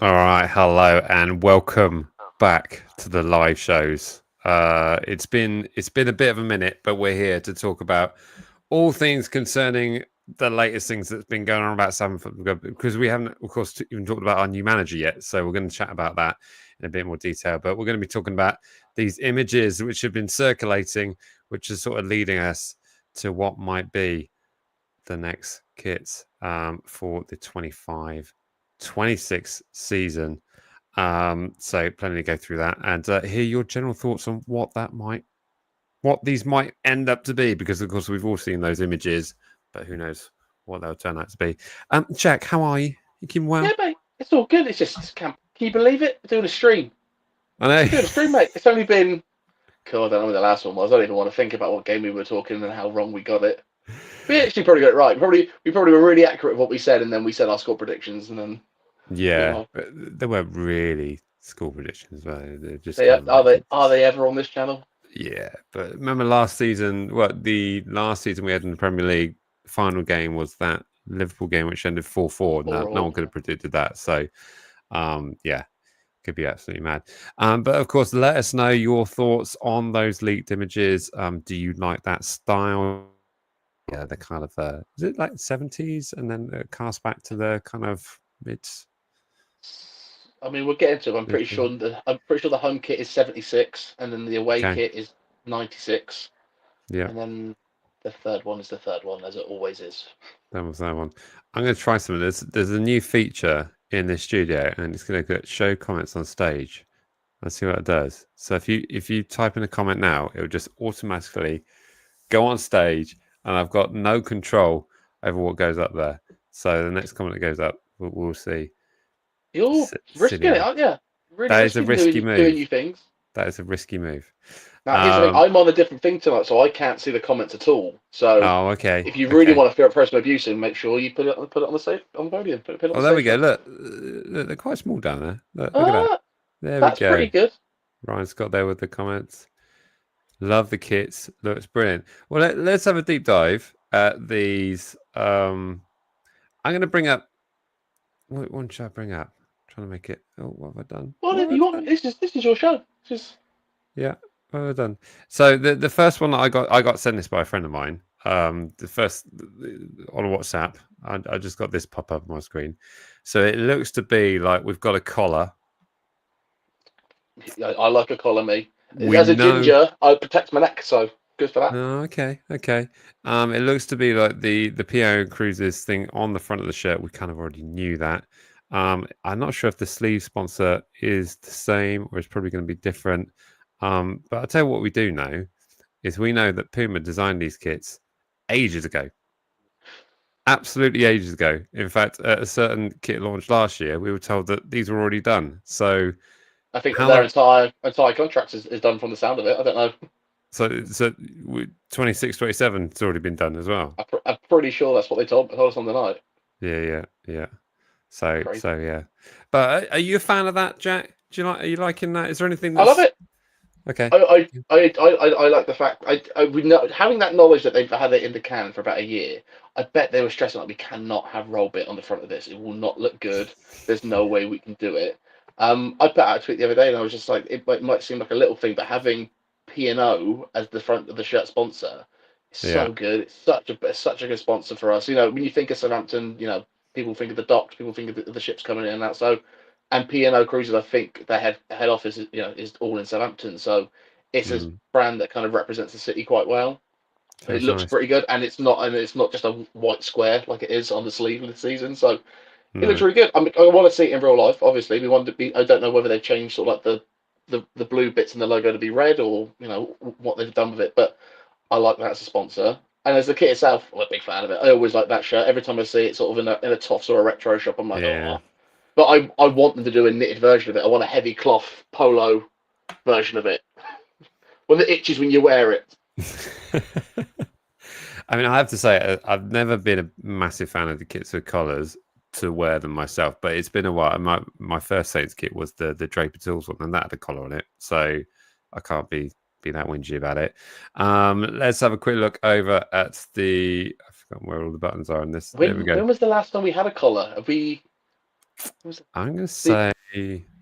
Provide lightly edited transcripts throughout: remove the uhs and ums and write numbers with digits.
All right, hello and welcome back to the live shows. It's been a bit of a minute, but we're here to talk about all things concerning the latest things that's been going on about Sam because we haven't, of course, even talked about our new manager yet. So we're going to chat about that in a bit more detail. But we're going to be talking about these images which have been circulating, which is sort of leading us to what might be the next kits for the 25-26 season. So plenty to go through that and hear your general thoughts on what these might end up to be, because of course we've all seen those images, but who knows what they'll turn out to be. Jack, how are you? You keeping Yeah, well? mate, it's all good. It's just, can you believe it? We're doing a stream. I We're know. doing a stream, mate. It's only been, God, I don't know when the last one was. I don't even want to think about what game we were talking and how wrong we got it. We actually probably got it right. We probably were really accurate with what we said, and then we said our score predictions, and then we went Yeah, off. but they weren't really school predictions, they're just They kind are of are like, they are they ever on this channel? yeah. But remember last season, the last season we had in the Premier League, final game was that Liverpool game, which ended 4-4. Or No all? one could have predicted that. So, yeah, could be absolutely mad. But of course, let us know your thoughts on those leaked images. Do you like that style? Yeah, the kind of is it like 70s and then cast back to the kind of mid I mean, we'll get into it. mid. I'm pretty sure the home kit is 76, and then the away Okay, kit is 96, yeah, and then the third one is the third one, as it always is. that was that one. I'm going to try something. There's a new feature in this studio, and it's going to show comments on stage. Let's see what it does. So if you type in a comment now, it will just automatically go on stage, and I've got no control over what goes up there. So the next comment that goes up, we'll see. You're Silly risking it, me. aren't you? Really That is a risking risky doing move. new things. That is a risky move. Now, here's the thing. Um. I'm on a different thing tonight, so I can't see the comments at all. So, Oh, okay. if you really Okay. want to fear personal abuse, then make sure you put it on the safe on the podium. Put it on Oh, the there we safe go. side. Look, they're quite small down there. Look at that. There we That's go. pretty good. Ryan Scott there with the comments. Love the kits. Looks brilliant. Well, let's have a deep dive at these. I'm going to bring up. What one should I bring up? Trying to make it. Oh, what have I done? What Whatever have you I want. done? This is your show. Just Yeah, what have I done? So the first one that I got sent this by a friend of mine. The first on WhatsApp. I just got this pop up on my screen. So it looks to be like we've got a collar. I like a collar me. We As a know. ginger, I protect my neck, so good for that. Oh, okay, okay. It looks to be like the PO Cruises thing on the front of the shirt. We kind of already knew that. I'm not sure if the sleeve sponsor is the same or it's probably going to be different. But I'll tell you what we do know is we know that Puma designed these kits ages ago, absolutely ages ago. In fact, at a certain kit launch last year, we were told that these were already done. So I think how their long? entire contract is done from the sound of it. I don't know. So 26, 27, it's already been done as well. I'm pretty sure that's what they told us on the night. Yeah, yeah, yeah. So Crazy. so yeah. But are you a fan of that, Jack? Do you like? Are you liking that? Is there anything I love that's it. okay? I like the fact I we know having that knowledge that they've had it in the can for about a year. I bet they were stressing like we cannot have roll bit on the front of this. It will not look good. There's no way we can do it. I put out a tweet the other day and I was just like, it might seem like a little thing, but having P&O as the front of the shirt sponsor is Yeah, so good. It's such a good sponsor for us. You know, when you think of Southampton, you know, people think of the docks, people think of the ships coming in and out. So, and P&O Cruises, I think their head office is, is all in Southampton. So it's a mm, brand that kind of represents the city quite well. It sounds looks nice. pretty good, and it's not just a white square like it is on the sleeve of the season. So it looks No, really good. I mean, I want to see it in real life. Obviously, we want to be. I don't know whether they've changed sort of like the blue bits in the logo to be red, or what they've done with it. But I like that as a sponsor. And as the kit itself, I'm a big fan of it. I always like that shirt. Every time I see it, sort of in a Toffs or a retro shop, I'm like, yeah. oh. But I want them to do a knitted version of it. I want a heavy cloth polo version of it. When it itches when you wear it. I mean, I have to say, I've never been a massive fan of the kits with collars to wear them myself, but it's been a while. My first Saints kit was the Draper Tools one, and that had a collar on it, so I can't be that whingy about it. Let's have a quick look over at the. I forgot where all the buttons are on this. There we When go. when was the last time we had a collar? Have we? Was it I'm gonna the say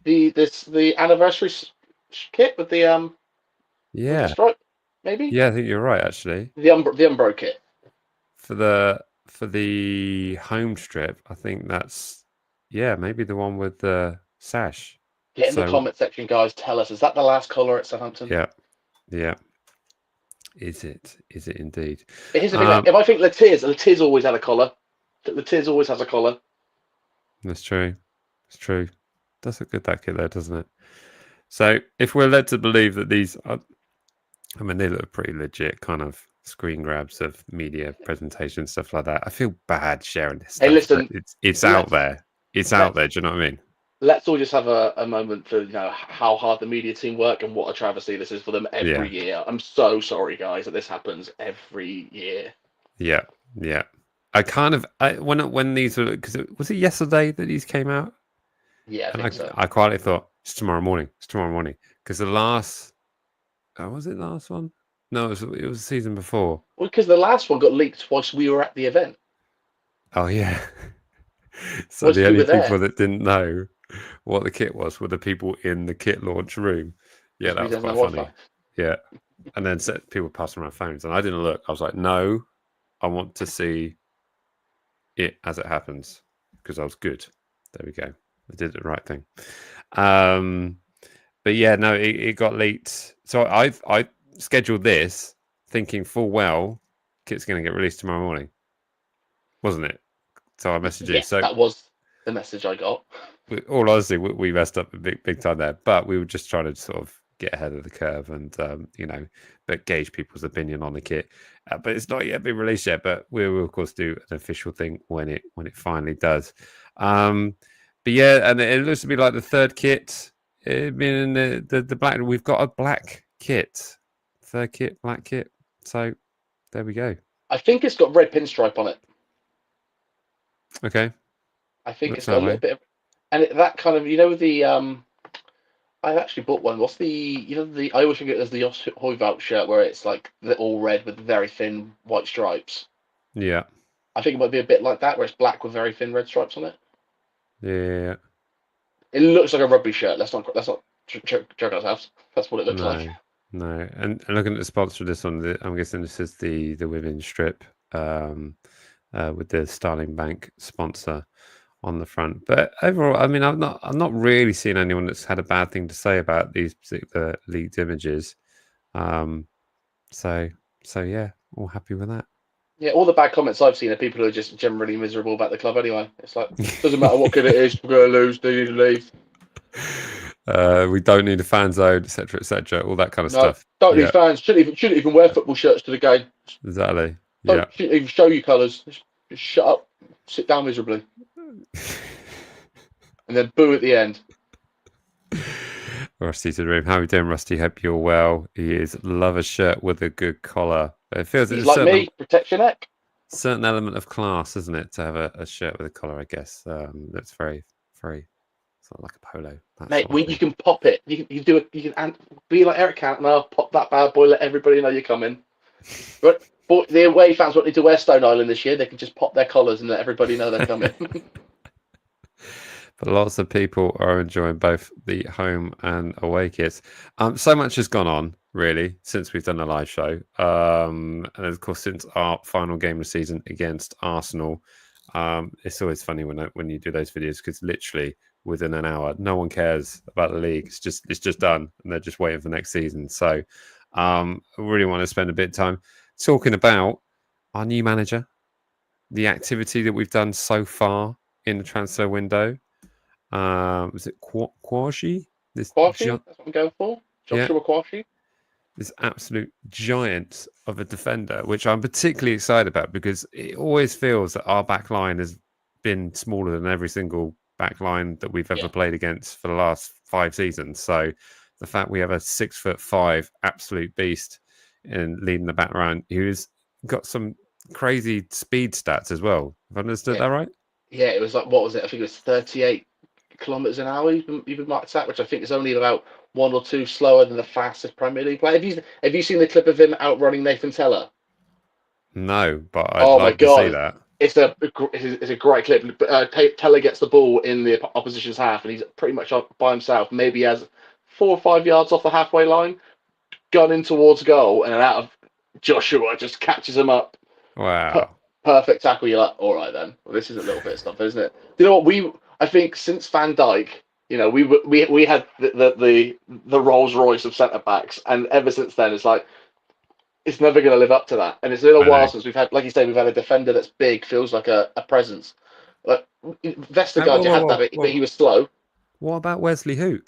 the anniversary kit with the yeah, stripe? Maybe yeah. I think you're right actually. the Umbro kit. For the home strip, I think that's maybe the one with the sash. Get in the So comment section, guys. Tell us, is that the last colour at Southampton? yeah, yeah. Is it? Is it indeed? Here's the thing, mate. Um, If I think Letiz always had a collar. Letiz always has a collar. that's true. It's true. Does look good that kit there, doesn't it? So if we're led to believe that these are, I mean, they look pretty legit kind of screen grabs of media presentation stuff like that. I feel bad sharing this Hey, stuff, but listen. it's out Let's there. It's out let's there. Do you know what I mean? let's all just have a moment for how hard the media team work and what a travesty this is for them every Yeah, year. I'm so sorry, guys, that this happens every year. yeah, yeah. When these were, because was it yesterday that these came out, Yeah, I and think so. I quietly thought it's tomorrow morning. It's tomorrow morning because the last, was it the last one? No, it was the season before. Well, because the last one got leaked whilst we were at the event, Oh yeah. So whilst the we were only there, people that didn't know what the kit was were the people in the kit launch room. Yeah, because that we was don't know quite Wi-Fi. funny. Yeah. And then people passing around phones, and I didn't look. I was like, no, I want to see it as it happens because I was good. There we go. I did the right thing. Um, but yeah, no, it got leaked. So I scheduled this thinking full well kit's going to get released tomorrow morning, wasn't it? So I messaged you. Yeah, So that was the message I got. all honesty, we messed up a big time there, but we were just trying to sort of get ahead of the curve and but gauge people's opinion on the kit. But it's not yet been released yet. But we will of course do an official thing when it finally does. Um, but yeah, and it looks to be like the third kit. Being the black, we've got a black kit, third kit, black kit. So there we go. I think it's got red pinstripe on it. Okay, I think looks it's got that a little way. bit of, and that kind of the I actually bought one. What's the I always think it as the Hoivout shirt where it's like all red with very thin white stripes. Yeah, I think it might be a bit like that, where it's black with very thin red stripes on it. yeah. It looks like a rugby shirt. Let's not joke ourselves. That's what it looks like. No, no. And looking at the sponsor of this one, I'm guessing this is the women's strip with the Starling Bank sponsor on the front. But overall, I mean, I'm not really seeing anyone that's had a bad thing to say about these particular leaked images. Um, so so yeah, all happy with that. Yeah, all the bad comments I've seen are people who are just generally miserable about the club anyway. It's like doesn't matter what good it is, we're gonna lose. They need to leave. We don't need a fan zone, etc., all that kind of No, stuff. don't need Yeah, fans. Shouldn't even wear football shirts to the game. exactly. Yeah. Don't shouldn't even show you colours. Just shut up, sit down miserably, and then boo at the end. Rusty to the room. How are you doing, Rusty? Hope you're well. He is love a shirt with a good collar. It feels it's He's a like me, protect your neck. certain element of class, isn't it, to have a shirt with a collar? I guess that's very very sort of like a polo, that Mate, sort of you thing. can pop it. You do it. You can be like Eric Cantona, pop that bad boy. Let everybody know you're coming. But the away fans won't need to wear Stone Island this year. They can just pop their collars and let everybody know they're coming. But lots of people are enjoying both the home and away kits. So much has gone on, really, since we've done the live show. And of course, since our final game of the season against Arsenal. It's always funny when you do those videos because literally within an hour, no one cares about the league. It's just done, and they're just waiting for next season. So, I really want to spend a bit of time talking about our new manager, the activity that we've done so far in the transfer window. Was it Kwashi? This Kwashi, that's what I'm going for. yeah, Joshua Kwashi. this absolute giant of a defender, which I'm particularly excited about because it always feels that our back line has been smaller than every single back line that we've ever Yeah, played against for the last 5 seasons. So the fact we have a 6'5" absolute beast in leading the back line who's got some crazy speed stats as well. Have I understood yeah, that right? yeah. It was like what was it? I think it was 38 kilometers an hour. Even marked that, which I think is only about one or two slower than the fastest Premier League player. Have you seen the clip of him outrunning Nathan Teller? No, but I'd Oh my like to see god, that. it's a great clip. Teller gets the ball in the opposition's half, and he's pretty much up by himself. Maybe he has 4 or 5 yards off the halfway line, gunning towards goal, and then out of Joshua just catches him up. Wow. Perfect tackle. You're like, all right then. Well, this is a little bit of stuff, isn't it? You know what? I think since Van Dijk, we had the Rolls Royce of centre backs, and ever since then, it's like it's never going to live up to that. And it's been a I know. while since we've had, like you say, we've had a defender that's big, feels like a presence. Like Whoa, Vestergaard, you whoa, had that, whoa, but whoa. he was slow. What about Wesley Hoot?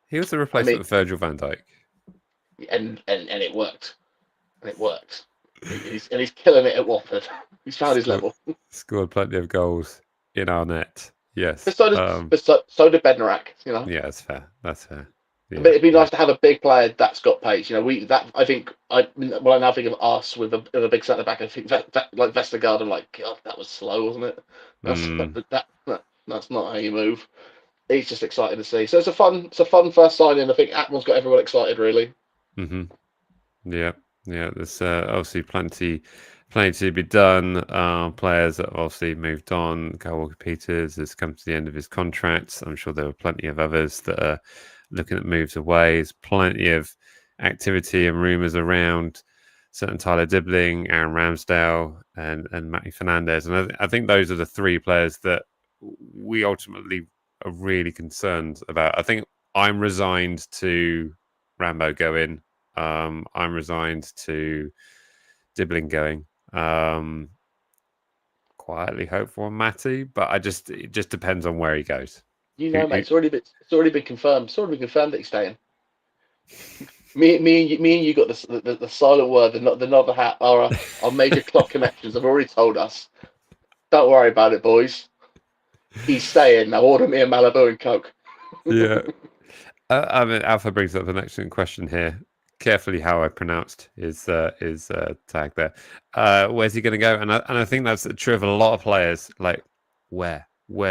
He was the I mean, replacement of Virgil van Dijk. and it worked, and it worked. He's killing it at Watford. He's found his Scored, level. scored plenty of goals in our net. Yes. So did Bednarak. Yeah, that's fair. That's fair. But Yeah. it'd be Yeah. nice to have a big player that's got pace. I think I now think of us with a big centre back. I think like Vestergaard. I'm like, God, that was slow, wasn't it? That's Mm, that's not how you move. He's just excited to see. So it's a fun first signing. I think Atman's got everyone excited really. hmm Yeah. Yeah. There's obviously plenty to be done. Players that have obviously moved on. Kyle Walker-Peters has come to the end of his contract. I'm sure there are plenty of others that are looking at moves away. There's plenty of activity and rumours around certain Tyler Dibbling, Aaron Ramsdale, and Matty Fernandez. And I think those are the three players that we ultimately are really concerned about. I think I'm resigned to Rambo going. I'm resigned to Dibbling going. Quietly hopeful on Matty, but it just depends on where he goes. Mate, it's already been confirmed. It's already been confirmed that he's staying. Me and you got the silent word. The nod of the hat. Our major club connections have already told us. Don't worry about it, boys. He's staying. Now order me a Malibu and Coke. Yeah. I mean, Alpha brings up an excellent question here. Carefully, how I pronounced his tag there. Where's he going to go? And I think that's true of a lot of players. Like, where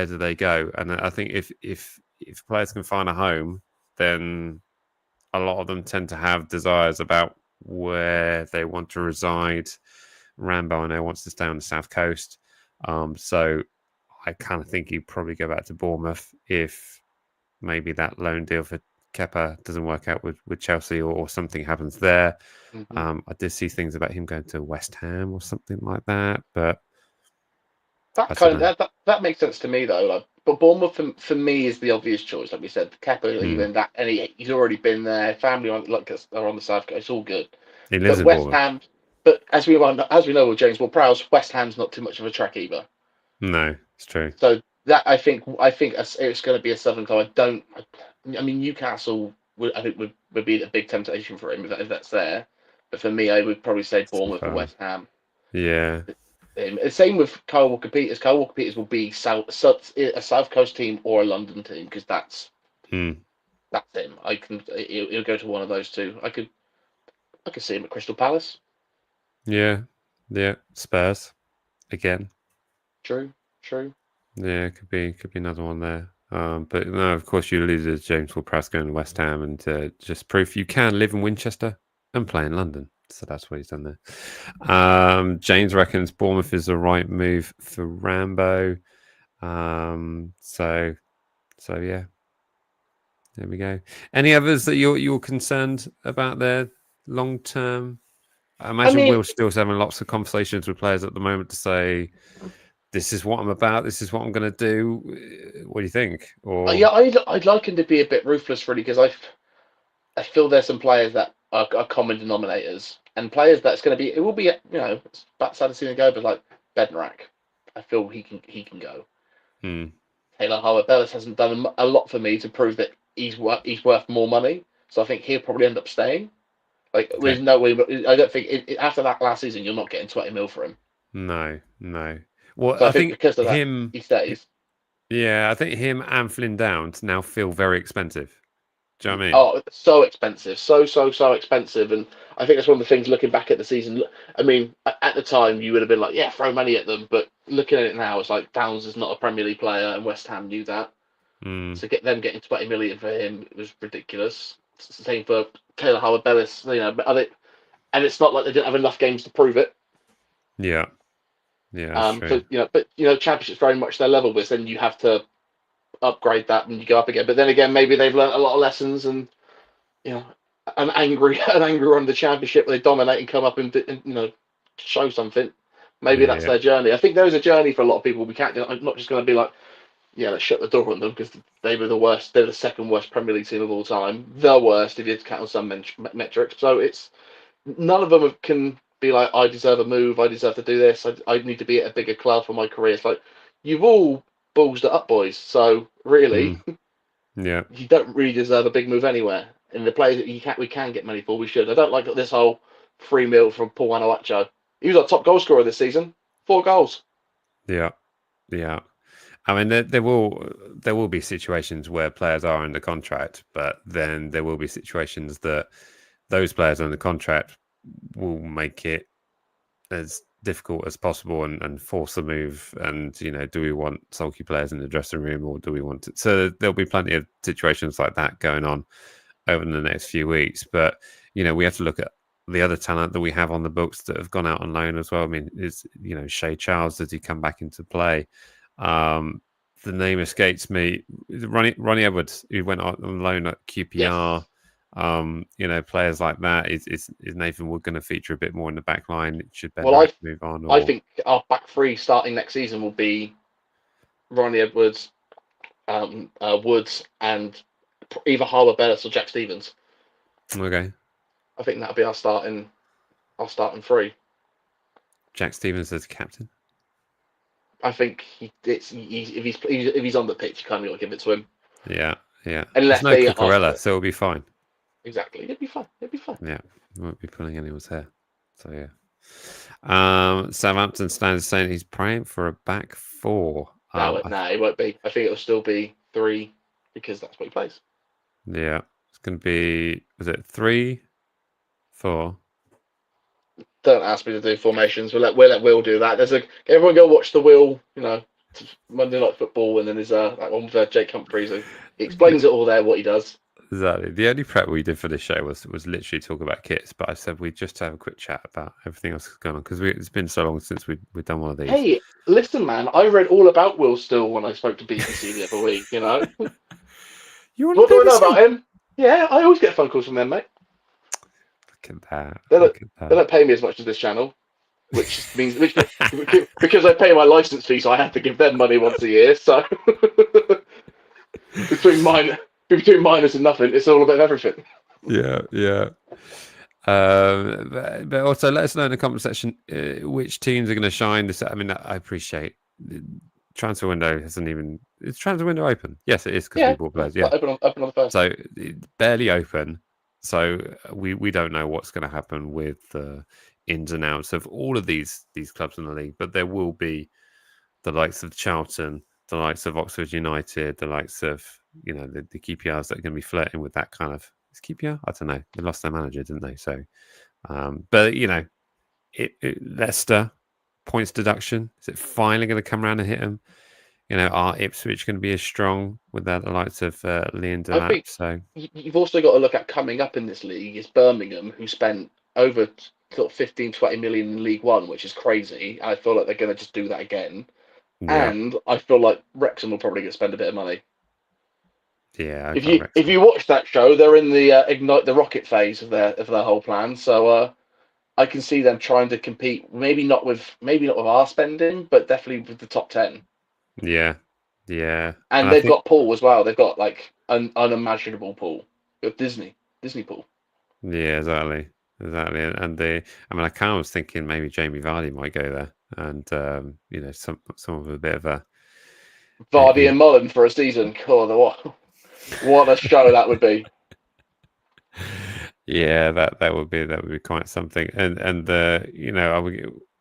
do they go? And I think if players can find a home, then a lot of them tend to have desires about where they want to reside. Rambo, I know, wants to stay on the south coast, so I kind of think he'd probably go back to Bournemouth if maybe that loan deal for Kepa doesn't work out with Chelsea or something happens there. Mm-hmm. I did see things about him going to West Ham or something like that, but I That don't kind of know. that makes sense to me though. Like, but Bournemouth for me is the obvious choice. Like we said, Kepa Hmm. leaving that, and he's already been there. Family are on the south coast. It's all good. He lives But in West Bournemouth. Ham, but as we know with James Ward-Prowse, West Ham's not too much of a track either. No, it's true. So that I think it's going to be a Southern club. I mean Newcastle would be a big temptation for him if that's there. But for me, I would probably say It's too Bournemouth or far. West Ham. Yeah. Same with Kyle Walker-Peters. Kyle Walker-Peters will be a South Coast team or a London team because Hmm. that's him. He'll go to one of those two. I could see him at Crystal Palace. Yeah. Yeah. Spurs again. True, true. Yeah, could be another one there. But no, of course, you alluded to James Ward-Prowse going to West Ham, and just proof you can live in Winchester and play in London. So that's what he's done there. James reckons Bournemouth is the right move for Rambo. So yeah, there we go. Any others that you're concerned about their long term? I I imagine mean, Will's still having lots of conversations with players at the moment to say, this is what I'm about. This is what I'm going to do. What do you think? yeah, Or I'd like him to be a bit ruthless, really, because I feel there's some players that are common denominators and players that's going to be. It will be, it's bad sad to see him go, but like Bednarak, I feel he can go. hmm, Taylor Harwood-Bellis hasn't done a lot for me to prove that he's worth more money, so I think he'll probably end up staying. Like, okay, there's no way. I don't think after that last season, you're not getting 20 mil for him. no. Well, So I I think think because of that, him. he stays. Yeah, I think him and Flynn Downs now feel very expensive. Do you know what I mean? Oh, so expensive, so expensive, and I think that's one of the things. Looking back at the season, I mean, at the time you would have been like, yeah, throw money at them, but looking at it now, it's like Downs is not a Premier League player, and West Ham knew that. Mm, So getting 20 million for him it was ridiculous. It's the same for Taylor Howard-Bellis, but and it's not like they didn't have enough games to prove it. yeah, Yeah, that's true. But Championship's very much their level, but then you have to upgrade that when you go up again. But then again, maybe they've learned a lot of lessons, and you know, an angry run the Championship, where they dominate and come up and show something. Maybe that's Yeah. their journey. I think there is a journey for a lot of people. We can't. I'm not just going to be like, yeah, let's shut the door on them because they were the worst. They're the second worst Premier League team of all time. The worst if you count on some metrics. So it's none of them can be like, I deserve a move. I deserve to do this. I need to be at a bigger club for my career. It's like you've all ballsed it up, boys. So really, Mm, yeah. you don't really deserve a big move anywhere. And the players that we can get money for, we should. I don't like this whole 3 mil from Paul Whaaaatttt. He was our top goal scorer this season. 4 goals. Yeah. Yeah. I mean, there will be situations where players are under contract, but then there will be situations that those players under contract will make it as difficult as possible and force a move. And do we want sulky players in the dressing room, or do we want to? So there'll be plenty of situations like that going on over the next few weeks. But we have to look at the other talent that we have on the books that have gone out on loan as well. I mean, is Shea Charles, does he come back into play? The name escapes me. Ronnie Edwards, who went on loan at QPR. Yes. Players like that. Is Nathan Wood going to feature a bit more in the back line? Should Ben Well, Wright move on? I Or think our back three starting next season will be Ronnie Edwards, Woods, and either Harbour Bellis or Jack Stevens. okay, I think that'll be our starting three. Jack Stevens as captain. I think if he's on the pitch, you kind of got to give it to him. Yeah, yeah. There's Unless no they ask for Cucurella, it. so it'll be fine. Exactly, it'd be fun. Yeah, we won't be pulling anyone's hair. So yeah. Southampton stands saying he's praying for a back four. No, it won't be. I think it'll still be 3 because that's what he plays. Yeah, it's going to be. Was it 3, 4? Don't ask me to do formations. We'll let Will do that. Everyone go watch the Will. Monday Night Football, and then there's that one with Jake Humphries. He explains it all there, what he does. Exactly. The only prep we did for this show was literally talk about kits, but I said we'd just have a quick chat about everything else that's going on because it's been so long since we've done one of these. Hey, listen, man, I read all about Will Still when I spoke to BBC the other week. What do I know about him? Yeah, I always get phone calls from them, mate. Look at that. They don't pay me as much as this channel, which means because I pay my license fee, so I have to give them money once a year. So between minus and nothing, it's all a bit of everything. Yeah. But also let us know in the comment section which teams are going to shine this. I mean, I appreciate transfer window hasn't even. Is transfer window open? Yes, it is because we bought players. Yeah, open on the first. So it's barely open. So we don't know what's going to happen with the ins and outs of all of these clubs in the league. But there will be the likes of Charlton, the likes of Oxford United, the likes of the QPRs that are going to be flirting with that kind of. Is QPR? I don't know. They lost their manager, didn't they? So, but Leicester points deduction. Is it finally going to come around and hit them? Are Ipswich going to be as strong with the likes of Liam I think So you've also got to look at coming up in this league is Birmingham, who spent over sort of 15, 20 million in League One, which is crazy. I feel like they're going to just do that again. yeah, And I feel like Wrexham will probably spend a bit of money. yeah. If you watch that show, they're in the ignite the rocket phase of their whole plan. So I can see them trying to compete. Maybe not with our spending, but definitely with the top 10. Yeah. And they've got Paul as well. They've got like an unimaginable Paul. Disney Paul. Yeah, exactly. And I kind of was thinking maybe Jamie Vardy might go there, and some of a bit of a Vardy and Mullen for a season. God, what a show that would be. Yeah, that would be quite something. And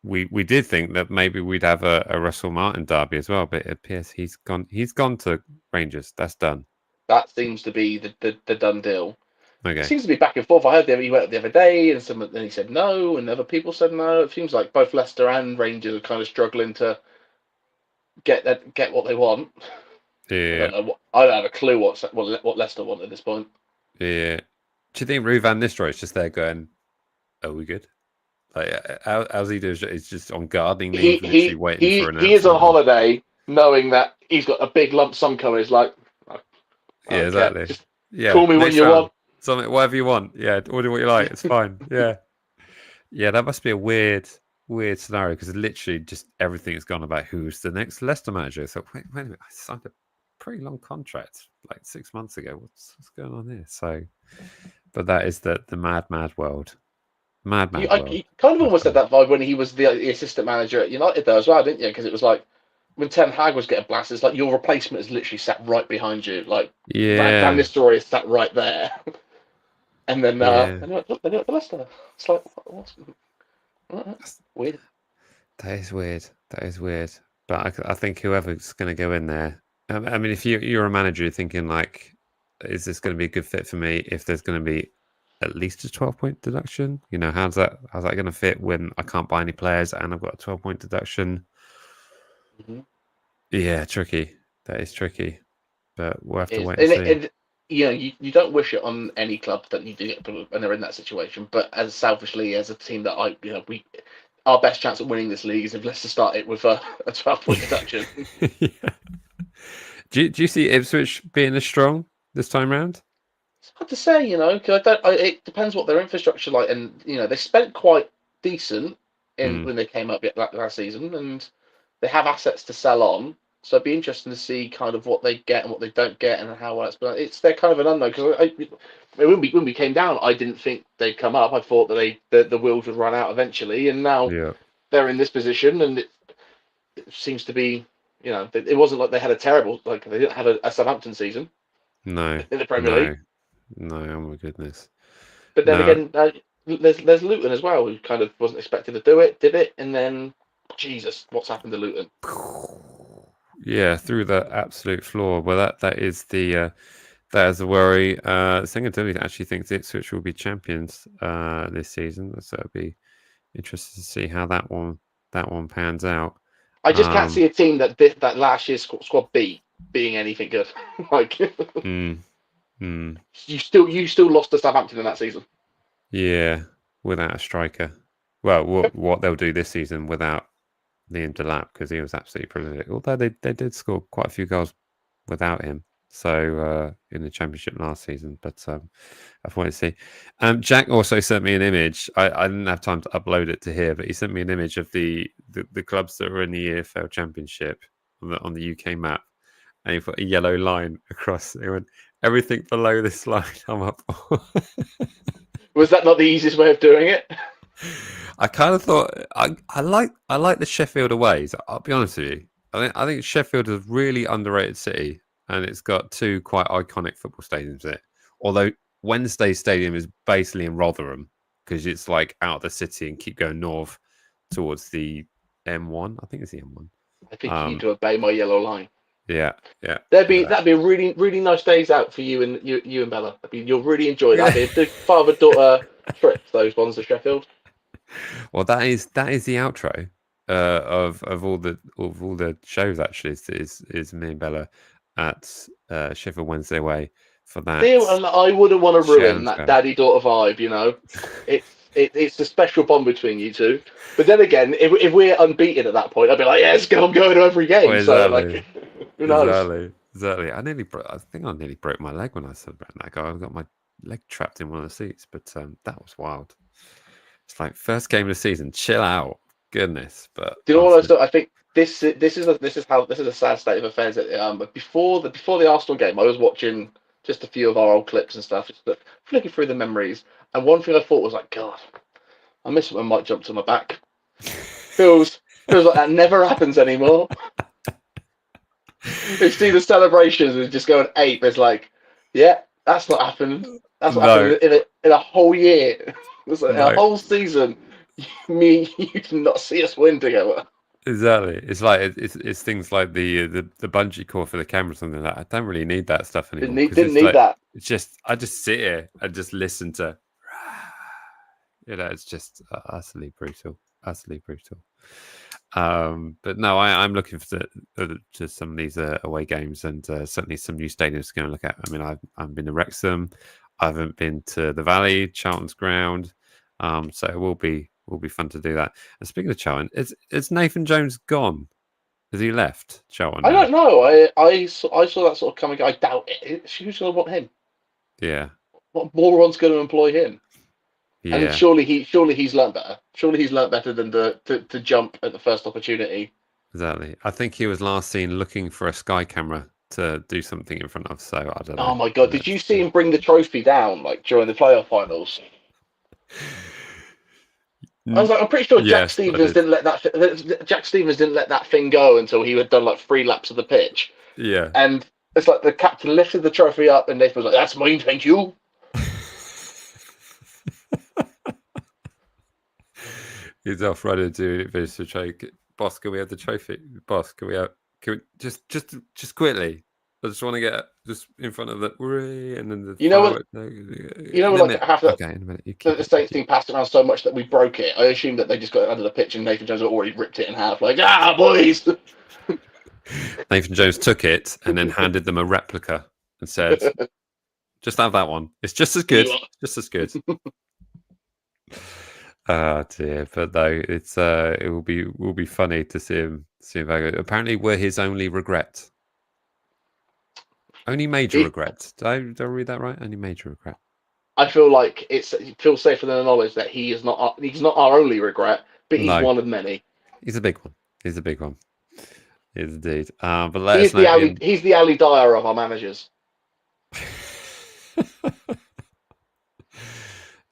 we did think that maybe we'd have a Russell Martin derby as well, but it appears he's gone to Rangers. That's done. That seems to be the done deal. Okay. It seems to be back and forth. I heard he went the other day, and then he said no, and other people said no. It seems like both Leicester and Rangers are kind of struggling to get what they want. Yeah. I don't have a clue what Leicester want at this point. Yeah. Do you think Ruud van Nistelrooy is just there going, "Are we good?" Like, how's he doing? He's just on gardening leave, literally He waiting he for an he is on announcement. holiday, knowing that he's got a big lump sum coming. He's like, I Yeah, don't care. exactly. Just Yeah, call me when next you round, want. something, whatever you want. Yeah, order what you like. It's fine. Yeah, yeah. That must be a weird scenario because literally just everything has gone about who's the next Leicester manager. So wait a minute, I signed a pretty long contract like 6 months ago. What's going on here? So, but that is the mad world, mad world. You kind of I almost had suppose. that vibe when he was the assistant manager at United, though, as well, didn't you? Because it was like when Ten Hag was getting blasted, it's like your replacement is literally sat right behind you. Like Van Yeah, Nistelrooy is sat right there, and then yeah. they do it for Leicester. It's like what's weird. That is weird. That is weird. But I think whoever's going to go in there, I mean, if you're a manager, you're thinking like, is this going to be a good fit for me? If there's going to be at least a 12-point deduction, how's that going to fit when I can't buy any players and I've got a 12-point deduction? Mm-hmm. Yeah, tricky. That is tricky. But we'll have to Is wait and see. you know you don't wish it on any club that you do get when they're in that situation. But as selfishly as a team that we our best chance of winning this league is if Leicester start it with a 12-point deduction. Yeah. Do you see Ipswich being as strong this time round? It's hard to say, because it depends what their infrastructure like, and they spent quite decent in Mm, when they came up last season, and they have assets to sell on. So it'd be interesting to see kind of what they get and what they don't get, and how well it's. But they're kind of an unknown because when we came down, I didn't think they'd come up. I thought that the wheels would run out eventually, and now yeah. they're in this position, and it seems to be. It wasn't like they had a terrible like they didn't have a Southampton season No. in the Premier League. No. No. Oh my goodness. But then No. again, there's Luton as well, who kind of wasn't expected to do it, did it, and then Jesus, what's happened to Luton? Yeah, through the absolute floor. Well, that is a worry. Singadilly actually thinks Ipswich will be champions this season, so it'll be interesting to see how that one pans out. I just can't Um, see a team that last year's squad being anything good. Like mm, mm, you still lost to Southampton in that season. yeah, without a striker. Well, Yep. what they'll do this season without Liam Delap because he was absolutely prolific. Although they did score quite a few goals without him. So in the championship last season, but I've wanted to see. Jack also sent me an image. I didn't have time to upload it to here, but he sent me an image of the clubs that were in the EFL Championship on the UK map, and he put a yellow line across. He went, everything below this line, I'm up. Was that not the easiest way of doing it? I kind of thought I like the Sheffield aways. I'll be honest with you. I think Sheffield is a really underrated city, and it's got two quite iconic football stadiums there. Although Wednesday Stadium is basically in Rotherham because it's like out of the city and keep going north towards the M1. I think it's the M1. I think you need Um, to obey my yellow line. yeah, yeah, That'd be a really really nice days out for you and Bella. You'll really enjoy that. That'd be a father daughter trip. Those ones to Sheffield. Well, that is the outro of all the shows. Actually, is me and Bella at Sheffield Wednesday Way for that Still, and I wouldn't want to ruin Shannon that Square. daddy-daughter vibe. It's a special bond between you two. But then again, if we're unbeaten at that point, I'd be like, yes, I'm going to every Oh, game. So exactly, like, who knows? exactly. I think I nearly broke my leg when I celebrated that guy. I got my leg trapped in one of the seats, but that was wild. It's like first game of the season. Chill out, goodness. But Do you know what after, I think this is a sad state of affairs. But before the Arsenal game, I was watching just a few of our old clips and stuff, just flicking through the memories. And one thing I thought was like, God, I miss it when Mike jumped on my back. Feels like that never happens anymore. You see the celebrations and just going ape. It's like, yeah, that's not happened. That's not no, happened in a whole year. It's like a no. whole season. Me, you did not see us win together. Exactly. It's like it's things like the bungee cord for the camera or something like that. I don't really need that stuff Didn't anymore need because didn't it's need like that. it's just I just sit here and just listen to it's just utterly brutal, utterly brutal. But no, I'm looking for to some of these away games and certainly some new stadiums to go and look at. I mean, I've been to Wrexham, I haven't been to the Valley, Charlton's ground. So it will be will be fun to do that. And speaking of Charlton, is Nathan Jones gone? Has he left Charlton I now? don't know. I saw that sort of coming. I doubt it. Who's going to want him? Yeah, What moron's going to employ him? And yeah, surely he's learnt better. Surely he's learnt better than to jump at the first opportunity. exactly. I think he was last seen looking for a Sky camera to do something in front of. So I don't know. Oh my god! Did you see him bring the trophy down like during the playoff finals? I was like, I'm pretty sure Yes, I did. Jack Stevens didn't let that thing go until he had done like 3 laps of the pitch, Yeah. and it's like the captain lifted the trophy up, and Nathan was like, "That's mine, thank you." He's off running to it for to try. Boss, can we have the trophy? Boss, can we have? Can we just quickly? I just want to get just in front of the and then the You know what? fireworks. No, You know, in a like minute. after Okay, in a minute. You the, keep the it. You Saints keep thing passed around so much that we broke it. I assumed that they just got it under the pitch, and Nathan Jones had already ripped it in half. Like, boys. Nathan Jones took it and then handed them a replica and said, "Just have that one. It's just as good. Just as good." Oh dear, but no, it's it will be funny to see him apparently we're his only regret. Only major It, regret. Did I read that right? Only major regret. I feel like it feels safer than the knowledge that he's not our only regret, but he's No, one of many. he's a big one. He's a big one. He's indeed. But let us know in. He's the Ali Dyer of our managers.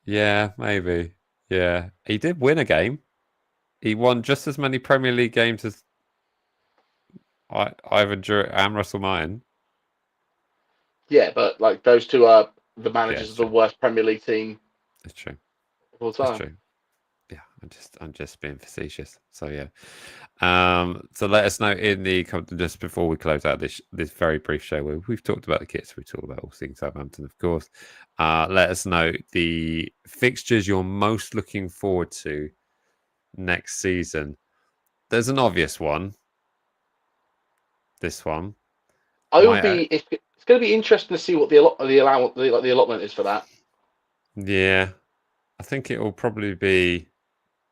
Yeah, maybe. Yeah, he did win a game. He won just as many Premier League games as Ivan and Russell Martin. Yeah, but like those two are the Yeah, managers it's of the true. worst Premier League team It's true. of all It's time. true. Yeah, I'm just being facetious. So yeah. So let us know in the just before we close out this very brief show where we've talked about the kits, we talked about all things Southampton, of course. Let us know the fixtures you're most looking forward to next season. There's an obvious one. This one. I will My be. It's going to be interesting to see what the allotment is for that. yeah. I think it will probably be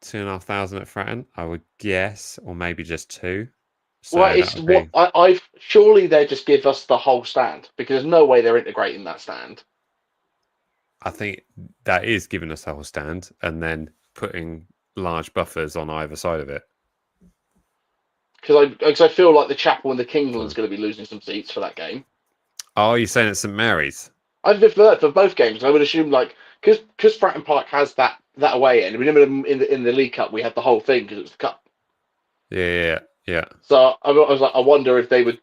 2,500 at Fratton, I would guess, or maybe just two. Well, So that it's would what be I've surely they just give us the whole stand because there's no way they're integrating that stand. I think that is giving us a whole stand and then putting large buffers on either side of it. Because I feel like the Chapel and the Kingland's So, going to be losing some seats for that game. oh, you're saying it's St Mary's? I've deferred for both games. I would assume like because Fratton Park has that away end. Remember in the League Cup we had the whole thing because it was the cup. Yeah. So I was like, I wonder if they would,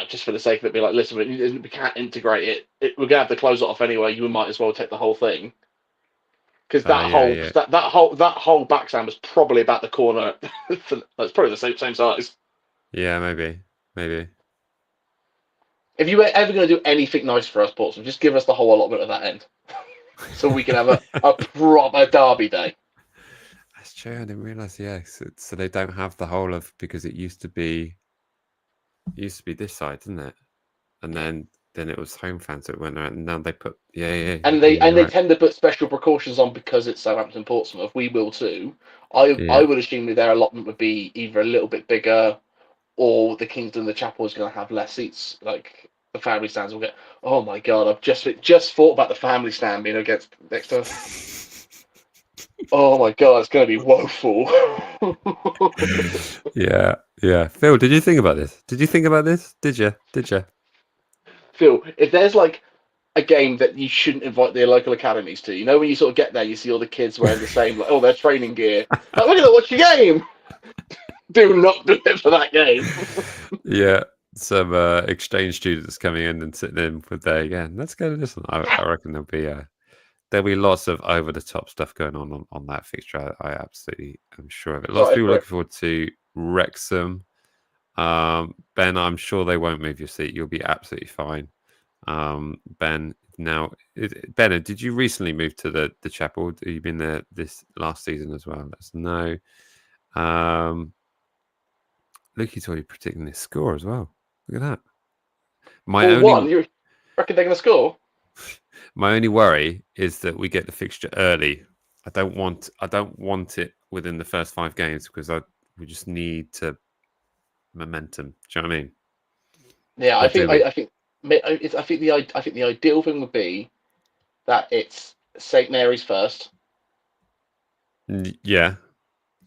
just for the sake of it, be like, listen, we can't integrate it. We're gonna have to close it off anyway. You might as well take the whole thing because Yeah. that whole backstand was probably about the corner. It's probably the same size. Yeah, maybe. If you were ever going to do anything nice for us, Portsmouth, just give us the whole allotment of that end, so we can have a proper derby day. That's true. I didn't realize. Yeah, so they don't have the whole of because it used to be this side, didn't it? And then it was home fans that went around. And now they put And yeah, you're they right. tend to put special precautions on because it's Southampton Portsmouth. We will too. I Yeah. would assume that their allotment would be either a little bit bigger, or the Kingston the Chapel is going to have less seats. Like the family stands will get. Oh my god! I've just thought about the family stand being against next to us. Oh my god, it's going to be woeful. Yeah. Phil, did you think about this? Did you think about this? Did you? Phil, if there's like a game that you shouldn't invite their local academies to, when you sort of get there, you see all the kids wearing the same, like, their training gear. Like, look at that, watch your game. Do not do it for that game. Yeah. Some exchange students coming in and sitting in with their let's go to this one. I reckon there'll be lots of over the top stuff going on that fixture. I absolutely am sure of it. Lots of Excited people for it. looking forward to Wrexham. Ben, I'm sure they won't move your seat. You'll be absolutely fine. Ben, now, Ben, did you recently move to the chapel? Have you been there this last season as well? Let's know. Lukey's already predicting this score as well. Look at that. My 4-1. only You reckon they're going to score? my only worry is that we get the fixture early I don't want it within the first 5 games because we just need to momentum. Do you know what I mean? Yeah, Or do we? I think the ideal thing would be that it's St Mary's first. Yeah,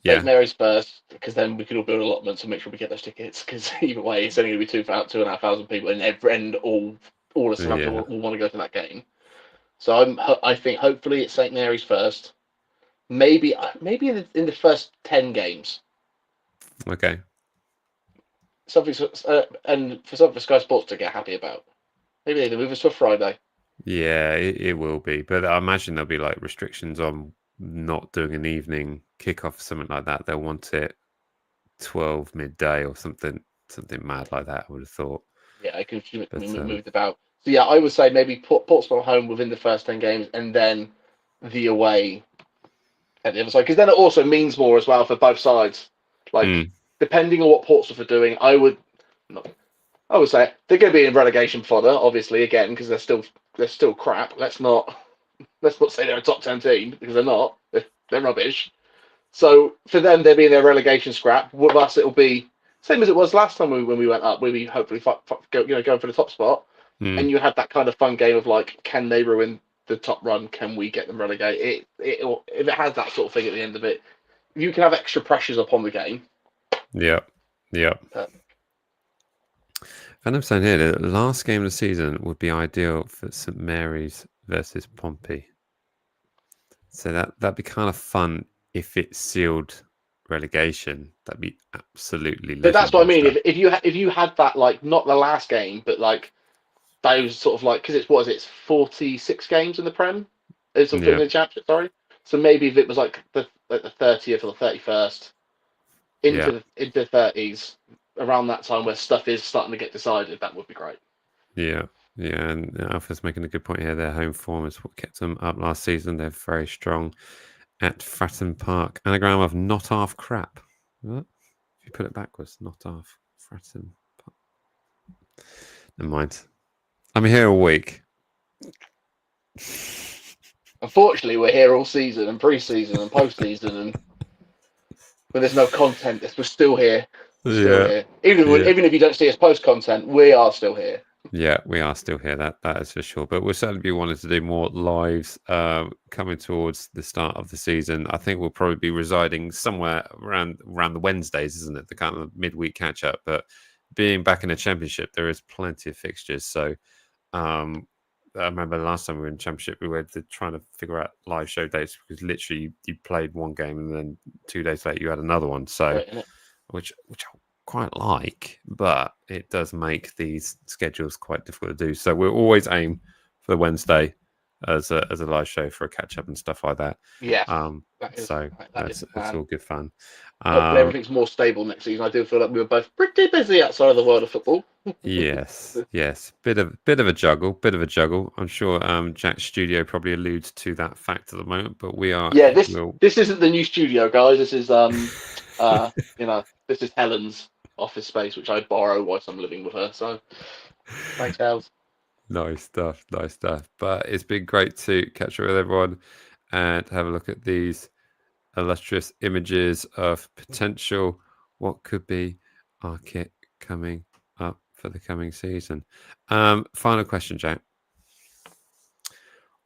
St yeah, Mary's first, because then we can all build allotments and make sure we get those tickets. Because either way, it's only going to be 2,500 people, and all of Southampton yeah. will want to go to that game. So I think hopefully it's St Mary's first. Maybe in the first 10 games, Okay. something and for something for Sky Sports to get happy about. Maybe they move us to a Friday. Yeah, it will be, but I imagine there'll be like restrictions on not doing an evening kickoff or something like that. They'll want it 12 midday or something mad like that. I would have thought, Yeah, I can but move it about. So yeah, I would say maybe Portsmouth home within the first 10 games, and then the away at the other side, because then it also means more as well for both sides. Like mm, depending on what Portsmouth are doing, not, I would say they're going to be in relegation fodder, obviously again because they're still crap. Let's not say they're a top 10 team because they're not. They're rubbish. So for them, they'll be in their relegation scrap. With us, it'll be same as it was last time when we went up, where we hopefully going for the top spot. And mm, you had that kind of fun game of like, can they ruin the top run? Can we get them relegated? If it has that sort of thing at the end of it, you can have extra pressures upon the game. yeah, yeah. Uh, And I'm saying here, the last game of the season would be ideal for St Mary's versus Pompey. So that'd be kind of fun if it sealed relegation. That'd be absolutely but that's legend, what I mean. monster. If you had that like not the last game, but like those sort of like because it's what is it? It's 46 games in the Prem. It's something in Yeah, the Championship. Sorry. So maybe if it was like the 30th or the 31st yeah, into the 30s around that time where stuff is starting to get decided, that would be great. yeah, yeah. And Alpha's making a good point here. Their home form is what kept them up last season. They're very strong at Fratton Park. Anagram of not half crap. What? If you put it backwards, not half Fratton Park. Never mind. I'm here all week. Unfortunately, we're here all season and pre-season and post-season, and when there's no content, we're still here. We're still Yeah, here. yeah. Even if you don't see us post content, we are still here. Yeah, we are still here. That is for sure. But we'll certainly be wanting to do more lives coming towards the start of the season. I think we'll probably be residing somewhere around the Wednesdays, isn't it? The kind of midweek catch up. But being back in the championship, there is plenty of fixtures. So I remember the last time we were in championship, we were trying to figure out live show dates because literally you played one game and then 2 days later you had another one. So Great, isn't it? which I quite like, but it does make these schedules quite difficult to do. So we'll always aim for Wednesday as a live show for a catch up and stuff like that. Yes, So that is the it's plan. all good fun. Hopefully, Um, everything's more stable next season. I do feel like we were both pretty busy outside of the world of football. yes, bit of a juggle, bit of a juggle. I'm sure Jack's studio probably alludes to that fact at the moment, but we are Yeah, will. this isn't the new studio, guys. This is this is Helen's office space, which I borrow whilst I'm living with her. So thanks, Hels. Nice stuff, nice stuff. But it's been great to catch up with everyone and have a look at these illustrious images of potential what could be our kit coming up for the coming season. Final question, Jack.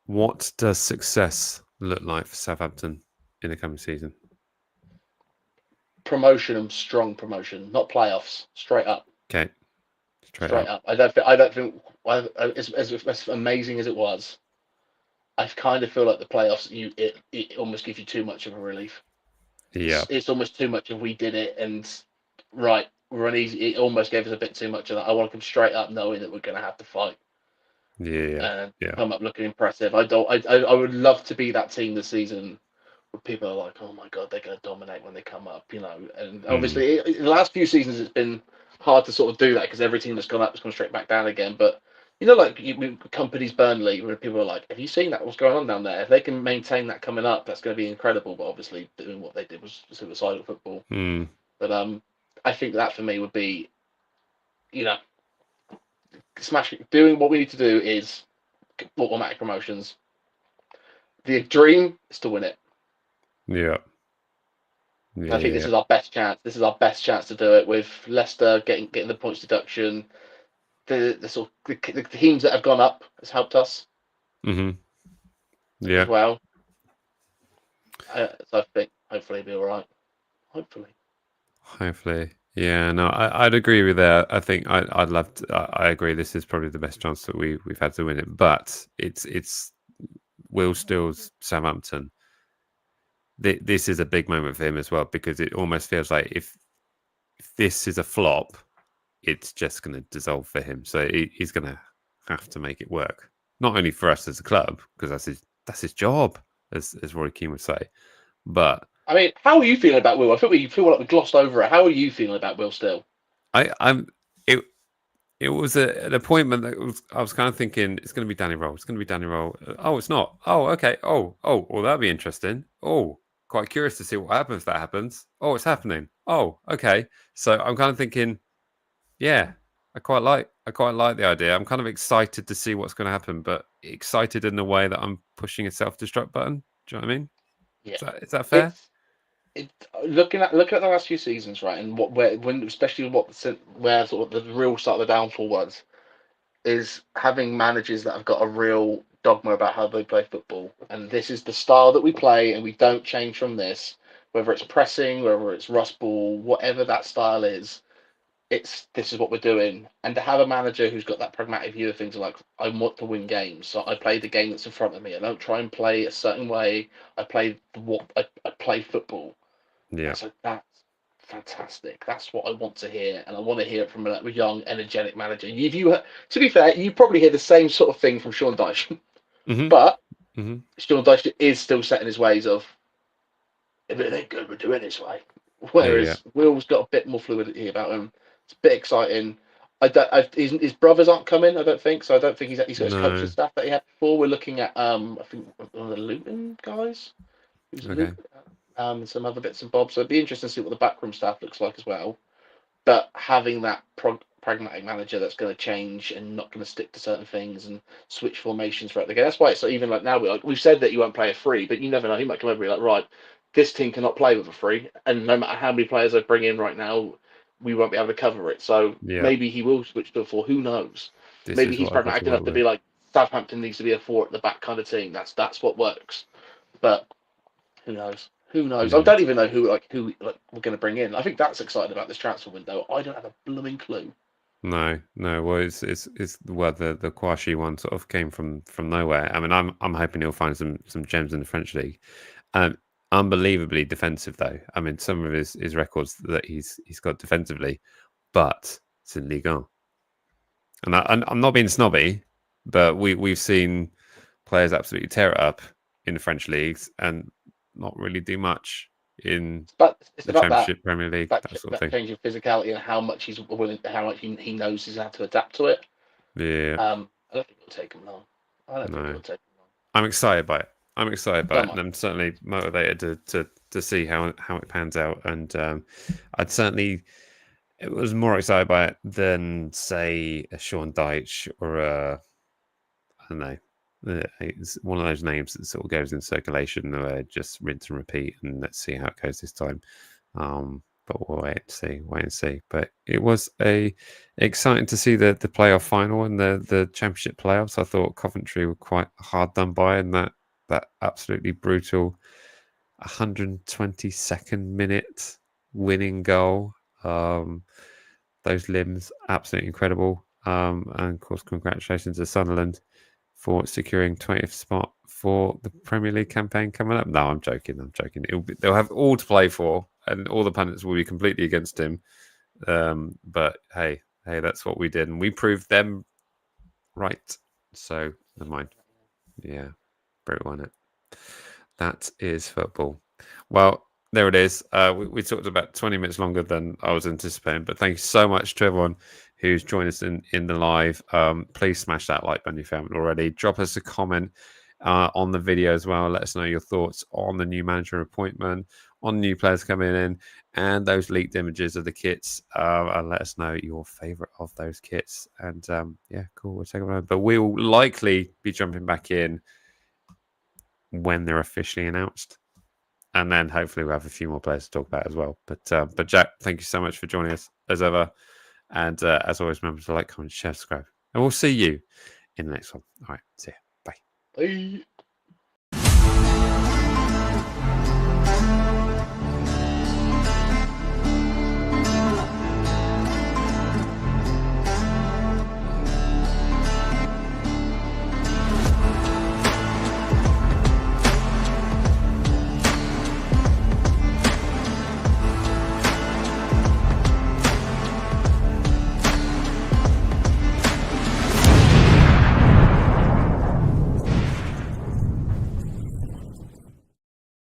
What does success look like for Southampton in the coming season? Promotion and strong promotion, not playoffs. Straight up, Okay, straight straight up. up. I don't think as amazing as it was. I kind of feel like the playoffs, it almost gives you too much of a relief. Yeah, It's almost too much if we did it and right, we're uneasy. It almost gave us a bit too much of that. I want to come straight up knowing that we're going to have to fight yeah, and yeah. come up looking impressive. I don't. I would love to be that team this season where people are like, oh my god, they're going to dominate when they come up, And Mm, obviously, in the last few seasons, it's been hard to sort of do that because every team that's gone up has gone straight back down again. But like companies Burnley, where people are like, have you seen that? What's going on down there? If they can maintain that coming up, that's going to be incredible. But obviously, doing what they did was suicidal football. mm, But I think that for me would be, you know, smashing. Doing what we need to do is automatic promotions. The dream is to win it. Yeah. I think this Yeah. is our best chance. This is our best chance to do it with Leicester getting the points deduction. The sort of the teams that have gone up has helped us Mm-hmm. as Yeah. well. So I think hopefully it'll be all right. Hopefully. Hopefully. Yeah, no, I'd agree with that. I think I'd love to. I agree. This is probably the best chance that we've had to win it, but it's Will Still's Southampton. This is a big moment for him as well because it almost feels like if this is a flop, it's just going to dissolve for him. So he's going to have to make it work. Not only for us as a club because that's his job, as Roy Keane would say, but I mean, how are you feeling about Will? I think we feel like we glossed over it. How are you feeling about Will Still? I'm it. It was an appointment that I was kind of thinking it's going to be Danny Roll. It's going to be Danny Roll. Oh, it's not. Oh, okay. Oh, well, that'd be interesting. Oh, quite curious to see what happens if that happens. Oh, it's happening. Oh, okay. So I'm kind of thinking, yeah, I quite like the idea. I'm kind of excited to see what's going to happen, but excited in the way that I'm pushing a self-destruct button. Do you know what I mean? Yeah, Is that fair? it's it. Looking at the last few seasons, right, and when especially where sort of the real start of the downfall was, is having managers that have got a real dogma about how they play football, and this is the style that we play, and we don't change from this. Whether it's pressing, whether it's rust ball, whatever that style is, it's this is what we're doing. And to have a manager who's got that pragmatic view of things, like I want to win games, so I play the game that's in front of me. I don't try and play a certain way. I play what I play football. Yeah. And so that's fantastic. That's what I want to hear, and I want to hear it from a young, energetic manager. If you, to be fair, you probably hear the same sort of thing from Sean Dyche, Hmm. but Hmm. Sean Dyche is still set in his ways of if it ain't good, we're doing it this way. Yeah. Whereas Will's got a bit more fluidity about him. It's a bit exciting. I don't. His brothers aren't coming. I don't think so. I don't think he's got his coaching No. staff that he had before. We're looking at I think one of the Luton guys. Who's Okay. Luton? And some other bits and bobs. So it'd be interesting to see what the backroom staff looks like as well. But having that pragmatic manager that's going to change and not going to stick to certain things and switch formations throughout the game. That's why it's even like now we've said that you won't play a free, but you never know. He might come over and be like, right, this team cannot play with a free, and no matter how many players I bring in right now, we won't be able to cover it. So Yeah. maybe he will switch to a four. Who knows? This Maybe is he's what I've got to pragmatic enough work to with. be like Southampton needs to be a four at the back kind of team. That's what works. But who knows? Who knows? I Yeah. don't even know who we're going to bring in. I think that's exciting about this transfer window. I don't have a blooming clue. No, no. Well, it's well the Kwashi one sort of came from nowhere. I mean, I'm hoping he'll find some gems in the French league. Um, Unbelievably defensive though. I mean, some of his records that he's got defensively, but it's in Ligue 1. And I'm not being snobby, but we've seen players absolutely tear it up in the French leagues and not really do much in It's the about that Championship, Premier League, that sort of that thing. change of physicality and how much he's willing, how much he knows he's had to adapt to it. Yeah, I don't think it'll take him long. I don't think no. it'll take him long. I'm excited by it. I'm excited by So it, and much. I'm certainly motivated to see how it pans out. And I'd certainly it was more excited by it than say a Sean Dyche or a I don't know. It's one of those names that sort of goes in circulation where just rinse and repeat, and let's see how it goes this time. But we'll wait and see. But it was exciting to see the playoff final and the championship playoffs. I thought Coventry were quite hard done by in that absolutely brutal 122nd minute winning goal. Um, those limbs, absolutely incredible. And of course, congratulations to Sunderland for securing 20th spot for the Premier League campaign coming up. No, I'm joking. I'm joking. They'll have all to play for, and all the pundits will be completely against him. But hey, that's what we did, and we proved them right. So never mind. Yeah, brutal, wasn't it? That is football. Well, there it is. We talked about 20 minutes longer than I was anticipating, but thank you so much to everyone who's joined us in the live. Please smash that like button if you haven't already. Drop us a comment on the video as well. Let us know your thoughts on the new manager appointment, on new players coming in, and those leaked images of the kits. And let us know your favorite of those kits. And yeah, cool. We'll take it on. But we'll likely be jumping back in when they're officially announced. and then hopefully we'll have a few more players to talk about as well. But Jack, thank you so much for joining us as ever. And as always, remember to like, comment, share, subscribe. And we'll see you in the next one. All right. See ya. Bye. Bye.